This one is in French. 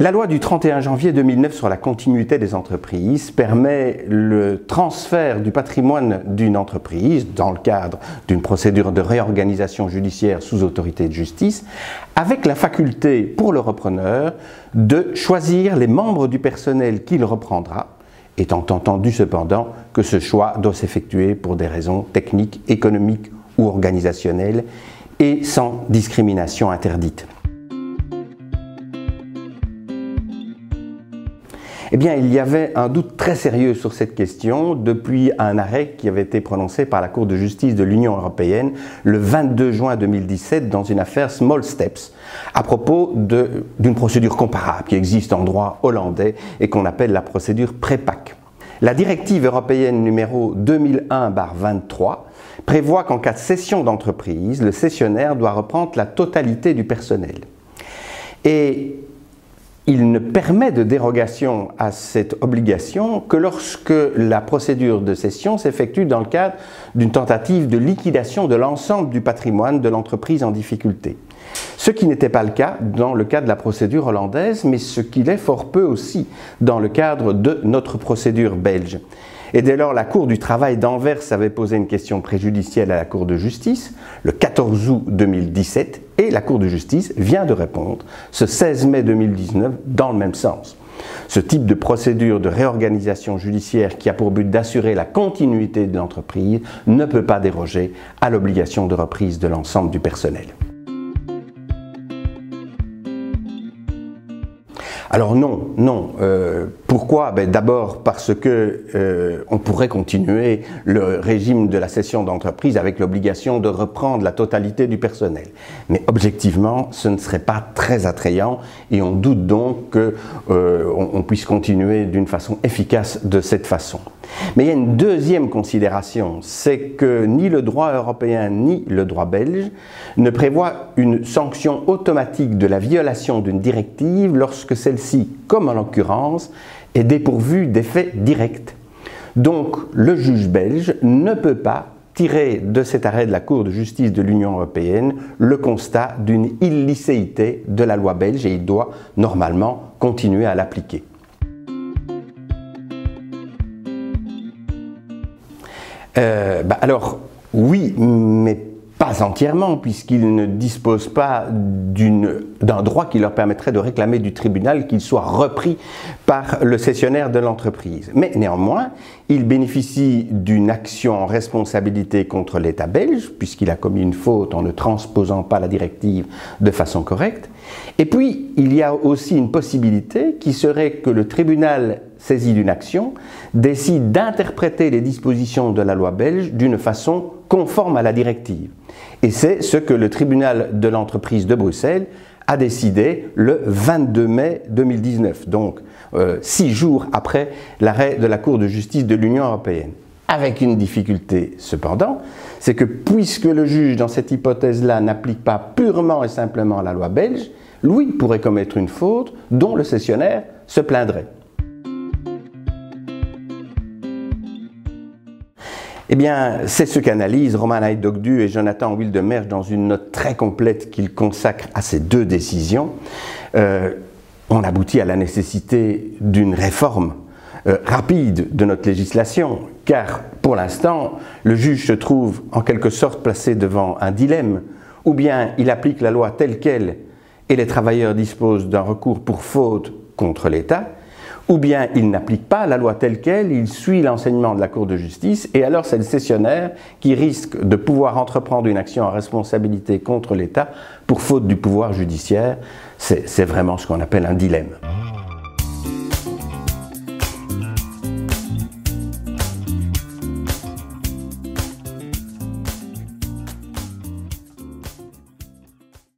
La loi du 31 janvier 2009 sur la continuité des entreprises permet le transfert du patrimoine d'une entreprise dans le cadre d'une procédure de réorganisation judiciaire sous autorité de justice, avec la faculté pour le repreneur de choisir les membres du personnel qu'il reprendra, étant entendu cependant que ce choix doit s'effectuer pour des raisons techniques, économiques ou organisationnelles et sans discrimination interdite. Eh bien, il y avait un doute très sérieux sur cette question depuis un arrêt qui avait été prononcé par la Cour de justice de l'Union européenne le 22 juin 2017 dans une affaire Small Steps à propos d'une procédure comparable qui existe en droit hollandais et qu'on appelle la procédure PREPAC. La directive européenne numéro 2001/23 prévoit qu'en cas de cession d'entreprise, le cessionnaire doit reprendre la totalité du personnel. Et il ne permet de dérogation à cette obligation que lorsque la procédure de cession s'effectue dans le cadre d'une tentative de liquidation de l'ensemble du patrimoine de l'entreprise en difficulté. Ce qui n'était pas le cas dans le cadre de la procédure hollandaise, mais ce qu'il est fort peu aussi dans le cadre de notre procédure belge. Et dès lors, la Cour du travail d'Anvers avait posé une question préjudicielle à la Cour de justice le 14 août 2017 et la Cour de justice vient de répondre ce 16 mai 2019 dans le même sens. Ce type de procédure de réorganisation judiciaire qui a pour but d'assurer la continuité de l'entreprise ne peut pas déroger à l'obligation de reprise de l'ensemble du personnel. Alors non. Pourquoi? D'abord parce que on pourrait continuer le régime de la cession d'entreprise avec l'obligation de reprendre la totalité du personnel. Mais objectivement, ce ne serait pas très attrayant et on doute donc qu'on puisse continuer d'une façon efficace de cette façon. Mais il y a une deuxième considération, c'est que ni le droit européen ni le droit belge ne prévoient une sanction automatique de la violation d'une directive lorsque celle-ci, comme en l'occurrence, est dépourvue d'effet direct. Donc le juge belge ne peut pas tirer de cet arrêt de la Cour de justice de l'Union européenne le constat d'une illicéité de la loi belge et il doit normalement continuer à l'appliquer. Alors, oui, mais pas entièrement, puisqu'ils ne disposent pas d'un droit qui leur permettrait de réclamer du tribunal qu'il soit repris par le cessionnaire de l'entreprise. Mais néanmoins, ils bénéficient d'une action en responsabilité contre l'État belge, puisqu'il a commis une faute en ne transposant pas la directive de façon correcte. Et puis, il y a aussi une possibilité qui serait que le tribunal saisi d'une action décide d'interpréter les dispositions de la loi belge d'une façon conforme à la directive. Et c'est ce que le tribunal de l'entreprise de Bruxelles a décidé le 22 mai 2019, donc 6 jours après l'arrêt de la Cour de justice de l'Union européenne. Avec une difficulté cependant, c'est que puisque le juge dans cette hypothèse-là n'applique pas purement et simplement la loi belge, lui pourrait commettre une faute dont le cessionnaire se plaindrait. Eh bien, c'est ce qu'analysent Roman Haidogdu et Jonathan Wildemersch dans une note très complète qu'ils consacrent à ces deux décisions. On aboutit à la nécessité d'une réforme rapide de notre législation, car pour l'instant, le juge se trouve en quelque sorte placé devant un dilemme, ou bien il applique la loi telle qu'elle et les travailleurs disposent d'un recours pour faute contre l'État, ou bien il n'applique pas la loi telle qu'elle, il suit l'enseignement de la Cour de justice, et alors c'est le cessionnaire qui risque de pouvoir entreprendre une action en responsabilité contre l'État pour faute du pouvoir judiciaire. C'est vraiment ce qu'on appelle un dilemme.